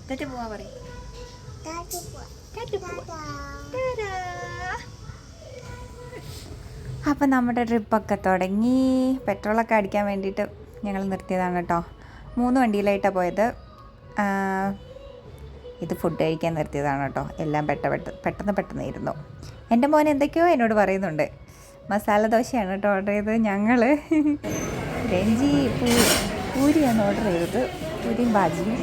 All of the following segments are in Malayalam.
പോവാ പറയും. അപ്പം നമ്മുടെ ട്രിപ്പൊക്കെ തുടങ്ങി. പെട്രോളൊക്കെ അടിക്കാൻ വേണ്ടിയിട്ട് ഞങ്ങൾ നിർത്തിയതാണ് കേട്ടോ. 3 വണ്ടിയിലായിട്ടാണ് പോയത്. ഇത് ഫുഡ് കഴിക്കാൻ നിർത്തിയതാണ് കേട്ടോ. എല്ലാം പെട്ടെന്ന് ഇരുന്നു. എൻ്റെ മോൻ എന്തൊക്കെയോ എന്നോട് പറയുന്നുണ്ട്. മസാല ദോശയാണ് കേട്ടോ ഓർഡർ ചെയ്തത്. ഞങ്ങൾ രഞ്ജി പൂരിയാണ് ഓർഡർ ചെയ്തത്. പൂരിയും ബാജിയും.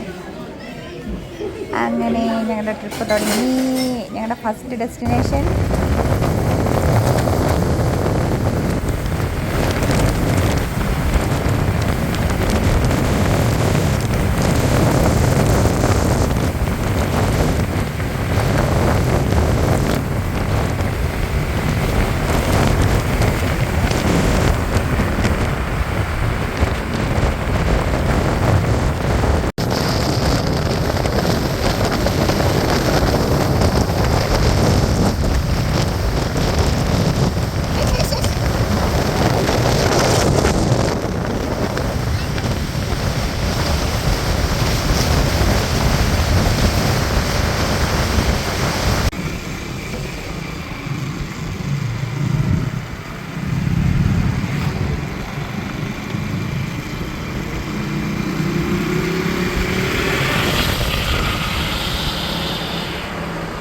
അങ്ങനെ ഞങ്ങളുടെ ട്രിപ്പ് തുടങ്ങി. ഞങ്ങളുടെ ഫസ്റ്റ് ഡെസ്റ്റിനേഷൻ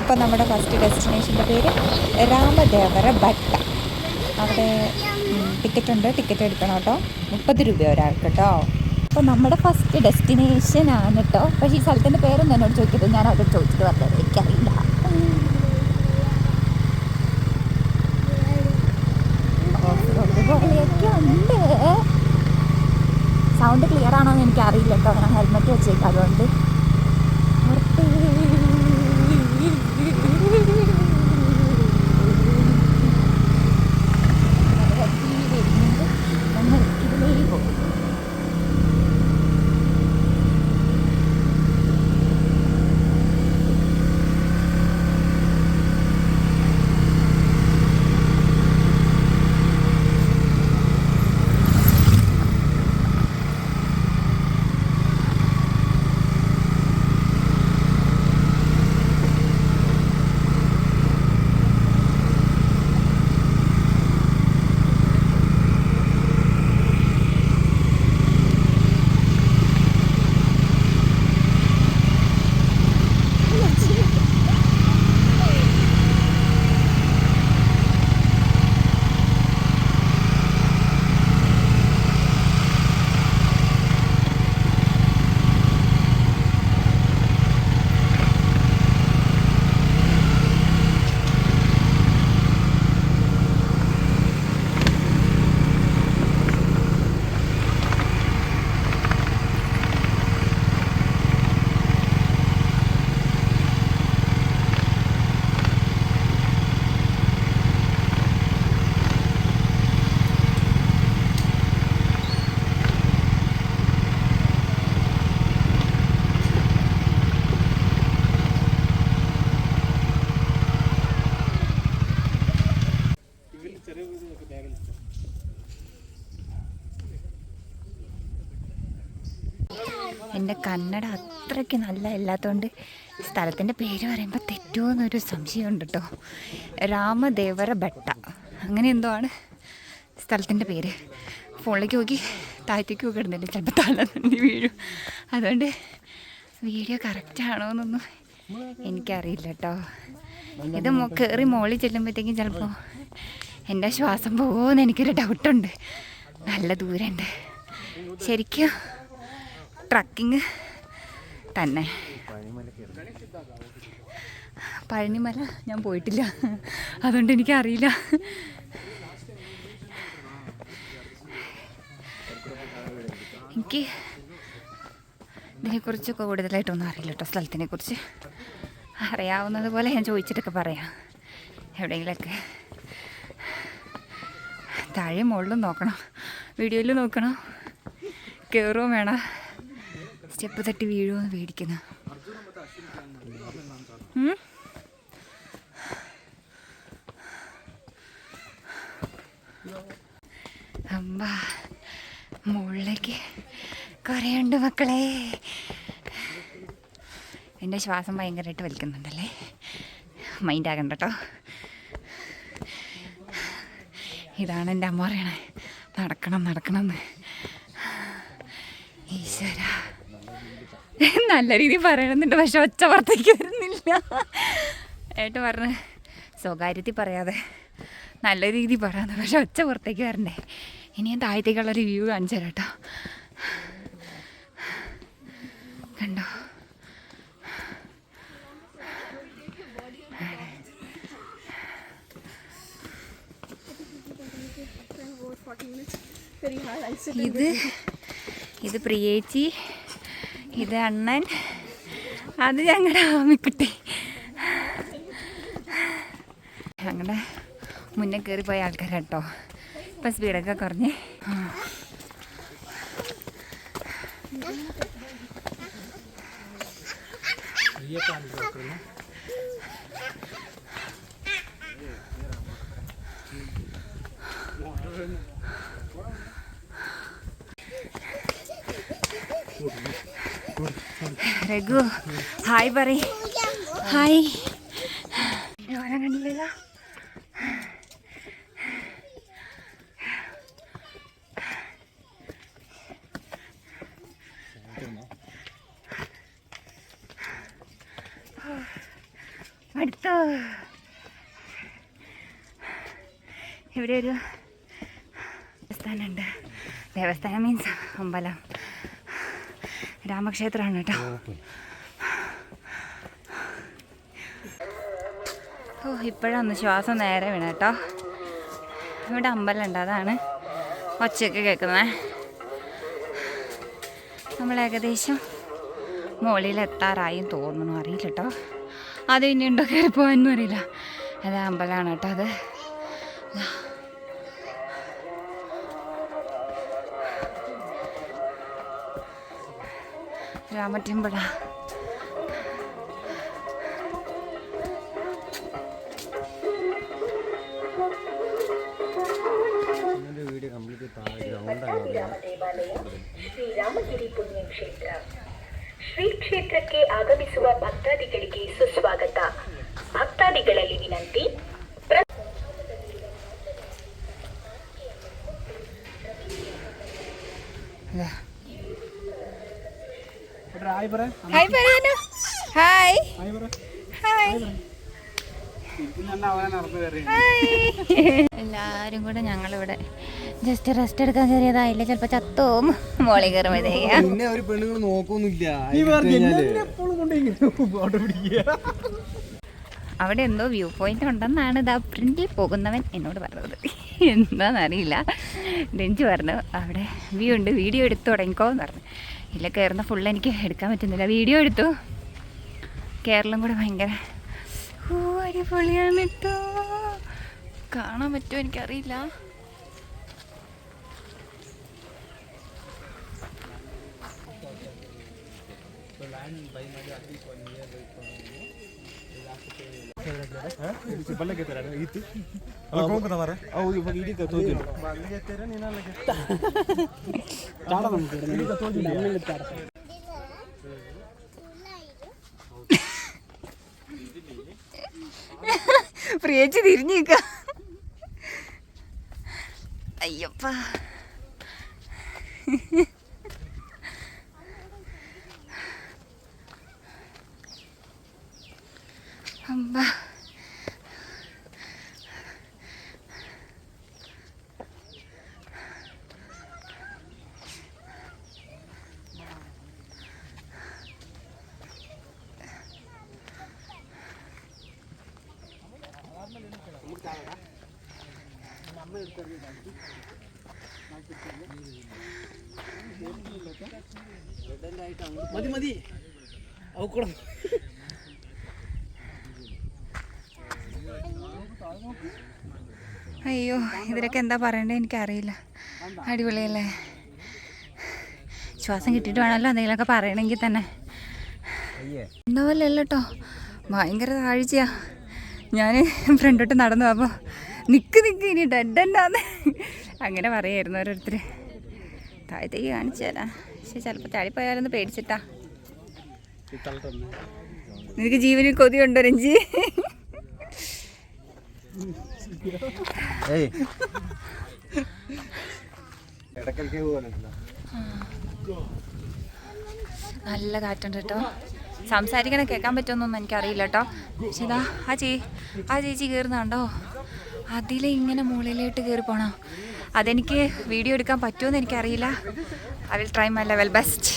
ഇപ്പോൾ നമ്മുടെ ഫസ്റ്റ് ഡെസ്റ്റിനേഷൻ്റെ പേര് രാമദേവര ഭട്ട. അവിടെ ടിക്കറ്റ് എടുക്കണം കേട്ടോ. 30 രൂപ ഒരാൾക്ക് കേട്ടോ. അപ്പോൾ നമ്മുടെ ഫസ്റ്റ് ഡെസ്റ്റിനേഷൻ ആണ് കേട്ടോ. പക്ഷേ ഈ സ്ഥലത്തിൻ്റെ പേരൊന്നും എന്നോട് ചോദിക്കരുത്. ഞാൻ അവിടെ ചോദിച്ചിട്ട് പറഞ്ഞത് എനിക്കറിയില്ല. പോലെയൊക്കെ ഉണ്ട്. സൗണ്ട് ക്ലിയർ ആണോ എന്ന് എനിക്കറിയില്ല കേട്ടോ. ഞാൻ ഹെൽമെറ്റ് വെച്ചേക്കാം. അതുകൊണ്ട് എൻ്റെ കന്നഡ അത്രയ്ക്ക് നല്ല ഇല്ലാത്തതുകൊണ്ട് സ്ഥലത്തിൻ്റെ പേര് പറയുമ്പോൾ തെറ്റുമോ എന്നൊരു സംശയമുണ്ട് കേട്ടോ. രാമദേവര ഭട്ട അങ്ങനെ എന്തോ ആണ് സ്ഥലത്തിൻ്റെ പേര്. ഫോണിലേക്ക് നോക്കി താഴത്തേക്ക് നോക്കി ഇടുന്നില്ല, ചിലപ്പോൾ തല തന്നെ വീഴും. അതുകൊണ്ട് വീഡിയോ കറക്റ്റാണോ എന്നൊന്നും എനിക്കറിയില്ല കേട്ടോ. ഇത് കയറി മോളിൽ ചെല്ലുമ്പോഴത്തേക്കും ചിലപ്പോൾ എൻ്റെ ശ്വാസം പോകുമെന്ന് എനിക്കൊരു ഡൗട്ടുണ്ട്. നല്ല ദൂരമുണ്ട് ശരിക്കും. ട്രക്കിങ് തന്നെ. പഴനിമല ഞാൻ പോയിട്ടില്ല, അതുകൊണ്ട് എനിക്കറിയില്ല. എനിക്ക് ഇതിനെക്കുറിച്ച് കൂടുതലായിട്ടൊന്നും അറിയില്ല കേട്ടോ. സ്ഥലത്തിനെക്കുറിച്ച് അറിയാവുന്നത് പോലെ ഞാൻ ചോദിച്ചിട്ടൊക്കെ പറയാം എവിടെയെങ്കിലൊക്കെ. താഴെ മുകളിലും നോക്കണം, വീഡിയോയിൽ നോക്കണം. കയറുകയും വേണം, സ്റ്റെപ്പ് തട്ടി വീഴുമെന്ന് പേടിക്കുന്നു. അമ്മ മുകളിലേക്ക് കുറേ ഉണ്ട് മക്കളെ. എൻ്റെ ശ്വാസം ഭയങ്കരമായിട്ട് വലിക്കുന്നുണ്ടല്ലേ, മൈൻഡ് ആകണ്ട കേട്ടോ. ഇതാണ് എൻ്റെ അമ്മ പറയണേ, നടക്കണം എന്ന്. ഈശ്വര, നല്ല രീതിയിൽ പറയണമെന്നുണ്ട്, പക്ഷെ ഒച്ച പുറത്തേക്ക് വരുന്നില്ല. ഏട്ടൻ പറഞ്ഞ് സ്വകാര്യത്തിൽ പറയാതെ നല്ല രീതിയിൽ പറയാമെന്ന്, പക്ഷെ ഒച്ച പുറത്തേക്ക് വരണ്ടേ. ഇനി ഞാൻ താഴത്തേക്കുള്ളൊരു വ്യൂ കാണിച്ചു തരാം കേട്ടോ. കണ്ടോ, ഇത് പ്രിയേച്ചി, ഇത് അണ്ണൻ, അത് ഞങ്ങളുടെ ആമിക്കുട്ടി. ഞങ്ങളുടെ മുന്നേ കയറിപ്പോയ ആൾക്കാരാട്ടോ. ഇപ്പം സ്പീഡൊക്കെ കുറഞ്ഞ്. രഘു ഹായ് പറ. ഹായ്, കണ്ടില്ല. അടുത്തോ ഇവിടെ ഒരു ദേവസ്ഥാനമുണ്ട്. ദേവസ്ഥാനം മീൻസ് അമ്പലം, രാമക്ഷേത്രമാണ് കേട്ടോ. ഓ, ഇപ്പോഴാണ് ശ്വാസം നേരെ വീണ കേട്ടോ. ഇവിടെ അമ്പലം ഉണ്ട്, അതാണ് ഒച്ചയൊക്കെ കേൾക്കുന്നത്. നമ്മൾ ഏകദേശം മുകളിലെത്താറായും തോന്നുന്നു, അറിയില്ല കേട്ടോ. അത് ഇനി ഉണ്ടോ കയറി പോകാനൊന്നും അറിയില്ല. അത് അമ്പലമാണ് കേട്ടോ. അത് രാമറ്റമ്പഴ. ಶ್ರೀ ಕ್ಷೇತ್ರಕ್ಕೆ ಆಗಮಿಸುವ ಭಕ್ತಾದಿಗಳಿಗೆ ಸುಸ್ವಾಗತ. ಭಕ್ತಾದಿಗಳಲ್ಲಿ ವಿನಂತಿ, എല്ലാരും കൂടെ ഞങ്ങളിവിടെ ജസ്റ്റ് റെസ്റ്റ് എടുക്കാൻ കയറിയതായില്ല. ചിലപ്പോ ചത്തോവും മോളി കയറുമ്പോഴത്തേക്ക്. അവിടെ എന്തോ വ്യൂ പോയിന്റ് ഉണ്ടെന്നാണ് ഇതാ ഫ്രണ്ടിൽ പോകുന്നവൻ എന്നോട് പറഞ്ഞത്. എന്താണെന്നറിയില്ല. രഞ്ജു പറഞ്ഞു അവിടെ വ്യൂ ഉണ്ട്, വീഡിയോ എടുത്തു തുടങ്ങിക്കോന്ന് പറഞ്ഞു. ഇല്ല, കയറുന്ന ഫുള്ള് എനിക്ക് എടുക്കാൻ പറ്റുന്നില്ല. വീഡിയോ എടുത്തു. കേരളം കൂടെ ഭയങ്കര അടിപൊളിയാണ് കേട്ടോ. കാണാൻ പറ്റുമോ എനിക്കറിയില്ല. പ്രിയേച്ചി തിരിഞ്ഞു നിൽക്ക. അയ്യപ്പ, അമ്പ. മതി അയ്യോ, ഇതിലൊക്കെ എന്താ പറയണ്ടേ എനിക്കറിയില്ല. അടിപൊളിയല്ലേ? ശ്വാസം കിട്ടിയിട്ട് വേണമല്ലോ എന്തെങ്കിലുമൊക്കെ പറയണമെങ്കിൽ തന്നെ. എന്താ പോലെ അല്ല കേട്ടോ, ഭയങ്കര താഴ്ചയാ. ഞാൻ ഫ്രണ്ടോട്ട് നടന്നു അപ്പോൾ നിക്ക് ഇനി ഡെഡെന്നാന്ന് അങ്ങനെ പറയായിരുന്നു ഓരോരുത്തർ. താഴത്തേക്ക് കാണിച്ചു തരാം, പക്ഷെ ചിലപ്പോൾ ചാടിപ്പോയാലൊന്ന് പേടിച്ചിട്ടാ. നിനക്ക് ജീവനിൽ കൊതിയുണ്ടോ രഞ്ജി? നല്ല കാറ്റുണ്ട് കേട്ടോ. സംസാരിക്കണ കേൾക്കാൻ പറ്റുമെന്നൊന്നും എനിക്കറിയില്ല കേട്ടോ. പക്ഷെ ഇതാ ആ ചേച്ചി കയറുന്നുണ്ടോ? അതിൽ ഇങ്ങനെ മുകളിലോട്ട് കയറി പോണോ? അതെനിക്ക് വീഡിയോ എടുക്കാൻ പറ്റുമെന്ന് എനിക്കറിയില്ല. I will try my level best.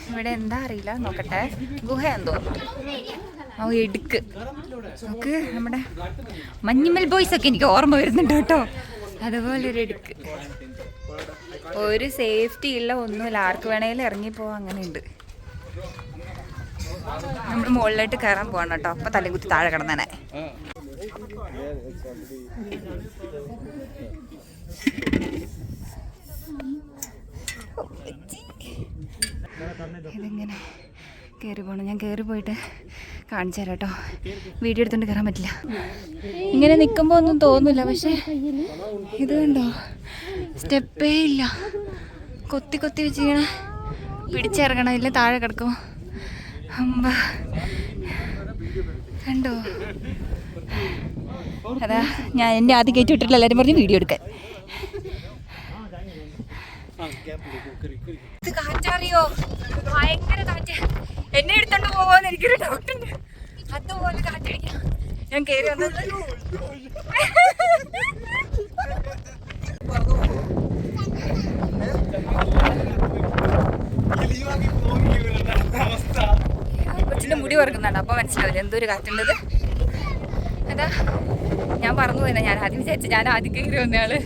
ഇവിടെ എന്താ അറിയില്ല, നോക്കട്ടെ. ഗുഹ എന്തോ എടുക്ക് നമുക്ക് നമ്മുടെ മഞ്ഞുമൽ ബോയ്സ് ഒക്കെ എനിക്ക് ഓർമ്മ വരുന്നുണ്ട് കേട്ടോ. അതുപോലൊരു എടുക്ക്. ഒരു സേഫ്റ്റി ഇല്ല, ഒന്നുമില്ല. ആർക്ക് വേണേലും ഇറങ്ങിപ്പോവാം. അങ്ങനെയുണ്ട്. നമ്മൾ മുകളിലോട്ട് കയറാൻ പോകണം കേട്ടോ. അപ്പം തലകുത്തി താഴെ കിടന്നേ. ഇതിങ്ങനെ കയറി പോകണം. ഞാൻ കയറി പോയിട്ട് കാണിച്ചു തരാം കേട്ടോ. വീഡിയോ എടുത്തുകൊണ്ട് കയറാൻ പറ്റില്ല. ഇങ്ങനെ നിൽക്കുമ്പോൾ ഒന്നും തോന്നില്ല. പക്ഷേ ഇത് കണ്ടോ, സ്റ്റെപ്പേ ഇല്ല. കൊത്തി കൊത്തി വെച്ചിങ്ങനെ പിടിച്ചിറങ്ങണം, ഇല്ല താഴെ കിടക്കും. അമ്പ കണ്ടോ? അതാ ഞാൻ എന്നെ ആദ്യം കയറ്റി വിട്ടിട്ടില്ല. എല്ലാവരും പറഞ്ഞ് വീഡിയോ എടുക്കാൻ. ഇത് കാറ്ററിയോ? ഭയങ്കര കാറ്റ്. എന്നെ എടുത്തോണ്ട് പോവാന്ന് എനിക്കൊരു ഡൗട്ടുണ്ട്. അതുപോലെ കാറ്റടിക്കാം. ഞാൻ കയറി വന്നത് കൊച്ചിന്റെ മുടി വറക്കുന്നുണ്ട്. അപ്പൊ മനസ്സിലാവില്ല എന്തൊരു കാറ്റുണ്ടത്. അതാ ഞാൻ പറഞ്ഞു പോയില്ല. ഞാൻ ആദ്യം വിചാരിച്ചു ഞാൻ ആദ്യം കയറി വന്നയാള്.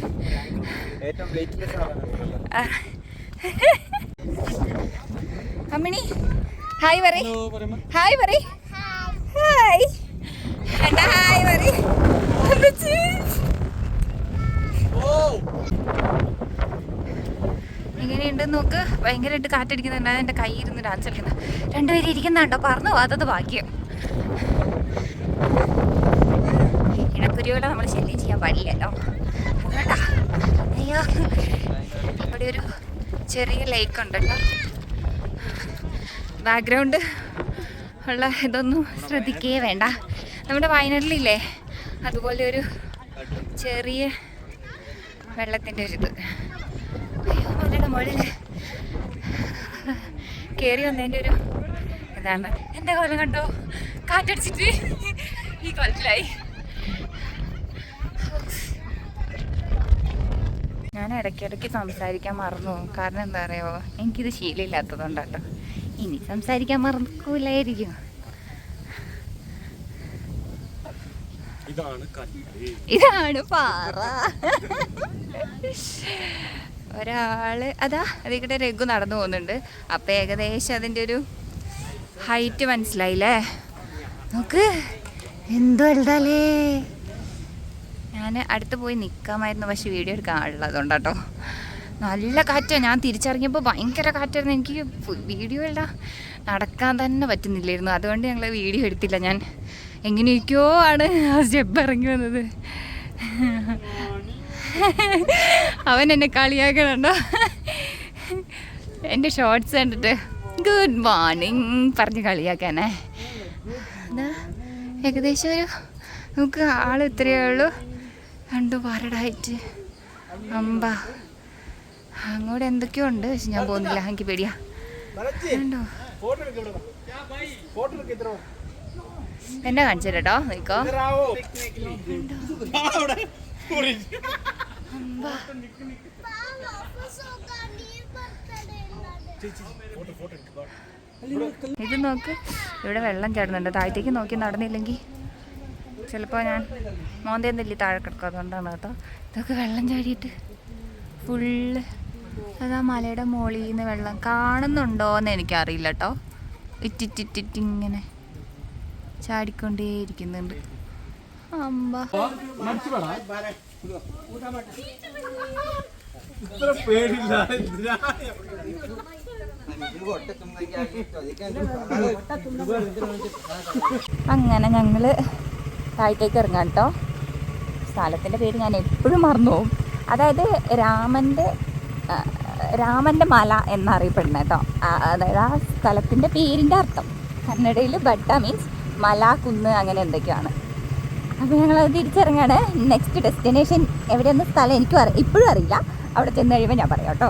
അമ്മിണി ഹായ് പറ. ഹായ് പറ. ഹായ് എന്താ ഹായ് പറ. എങ്ങനെയുണ്ടെന്ന് നോക്ക്. ഭയങ്കരമായിട്ട് കാറ്റടിക്കുന്നുണ്ട്. എൻ്റെ കൈ ഇരുന്ന് ഡാൻസ് കളിക്കുന്നത്. രണ്ടുപേരും ഇരിക്കുന്നുണ്ടോ? പറഞ്ഞു പോകാത്തത് ഭാഗ്യം. ഇണക്കുരുവികളെ നമ്മൾ ശല്യം ചെയ്യാൻ പാടില്ലല്ലോ. കേട്ടാ. അയ്യോ, അവിടെ ഒരു ചെറിയ ലേക്ക് ഉണ്ട് കേട്ടോ. ബാക്ക്ഗ്രൗണ്ട് ഉള്ള ഇതൊന്നും ശ്രദ്ധിക്കുകയേ വേണ്ട. നമ്മുടെ വയനാട്ടിലില്ലേ അതുപോലെ ഒരു ചെറിയ വെള്ളത്തിൻ്റെ ഒരിത്. അയ്യോ, മലയുടെ മുകളിൽ കയറി വന്നതിൻ്റെ ഒരു ഇതാണ്. എൻ്റെ കോലം കണ്ടോ? കാറ്റടിച്ചിട്ട് ഈ കോലത്തിലായി. ഞാൻ ഇടയ്ക്കിടയ്ക്ക് സംസാരിക്കാൻ മറന്നു. കാരണം എന്താ പറയുക, എനിക്കിത് ശീലമില്ലാത്തതുകൊണ്ടാട്ടോ. ഇനി സംസാരിക്കാൻ മറക്കൂലായിരിക്കും. ഇതാണ് പാറ. ഒരാള് അതാ അതിൽക്കൂടെ രഘു നടന്നു പോകുന്നുണ്ട്. അപ്പം ഏകദേശം അതിൻ്റെ ഒരു ഹൈറ്റ് മനസ്സിലായില്ലേ? നോക്ക് എന്തോ വലുതാലേ. ഞാൻ അടുത്ത് പോയി നിൽക്കാമായിരുന്നു, പക്ഷെ വീഡിയോ എടുക്കാൻ ആളുള്ളതുകൊണ്ടാട്ടോ. നല്ല കാറ്റാണ്. ഞാൻ തിരിച്ചറിഞ്ഞപ്പോൾ ഭയങ്കര കാറ്റായിരുന്നു. എനിക്ക് വീഡിയോ ഇല്ല, നടക്കാൻ തന്നെ പറ്റുന്നില്ലായിരുന്നു. അതുകൊണ്ട് ഞങ്ങൾ വീഡിയോ എടുത്തില്ല. ഞാൻ എങ്ങനെയൊക്കെയോ ആണ് ആ സ്റ്റെപ്പ് ഇറങ്ങി വന്നത്. അവൻ എന്നെ കളിയാക്കണുണ്ടോ? എൻ്റെ ഷോർട്സ് കണ്ടിട്ട് ഗുഡ് മോർണിംഗ് പറഞ്ഞ് കളിയാക്കാനേ. അതാ ഏകദേശം ഒരു നമുക്ക് ആൾ ഇത്രയേ ഉള്ളൂ. കണ്ടു പാരടായിട്ട് അമ്പ അങ്ങോട്ട് എന്തൊക്കെയോ ഉണ്ട്. പക്ഷെ ഞാൻ പോകുന്നില്ല, എനിക്ക് പേടിയാ. കണ്ടോ എന്നെ കാണിച്ചു കേട്ടോ. നിൽക്കോ ഇത് നോക്ക്. ഇവിടെ വെള്ളം ചാടുന്നുണ്ട്. താഴത്തേക്ക് നോക്കി നടന്നില്ലെങ്കിൽ ചിലപ്പോൾ ഞാൻ മോന്തയും തല്ലി താഴെ കിടക്കും. അതുകൊണ്ടാണ് കേട്ടോ. ഇതൊക്കെ വെള്ളം ചാടിയിട്ട് ഫുള്ള് അതാ മലയുടെ മുകളിൽ നിന്ന് വെള്ളം കാണുന്നുണ്ടോയെന്ന് എനിക്കറിയില്ല കേട്ടോ. ഇറ്റിറ്റിറ്റിങ്ങനെ ചാടിക്കൊണ്ടേയിരിക്കുന്നുണ്ട്. അമ്പ അങ്ങനെ ഞങ്ങൾ താഴത്തേക്ക് ഇറങ്ങാം കേട്ടോ. സ്ഥലത്തിൻ്റെ പേര് ഞാൻ എപ്പോഴും മറന്നു പോകും. അതായത് രാമൻ്റെ മല എന്നറിയപ്പെടുന്നത് കേട്ടോ. അതായത് ആ സ്ഥലത്തിൻ്റെ പേരിൻ്റെ അർത്ഥം. കന്നഡയിൽ ബെട്ട മീൻസ് മല, കുന്ന് അങ്ങനെ എന്തൊക്കെയാണ്. അപ്പോൾ ഞങ്ങളത് തിരിച്ചിറങ്ങാണ്. നെക്സ്റ്റ് ഡെസ്റ്റിനേഷൻ എവിടെയെന്ന സ്ഥലം എനിക്കും ഇപ്പോഴും അറിയില്ല. അവിടെ ചെന്ന് കഴിയുമ്പോൾ ഞാൻ പറയാം കേട്ടോ.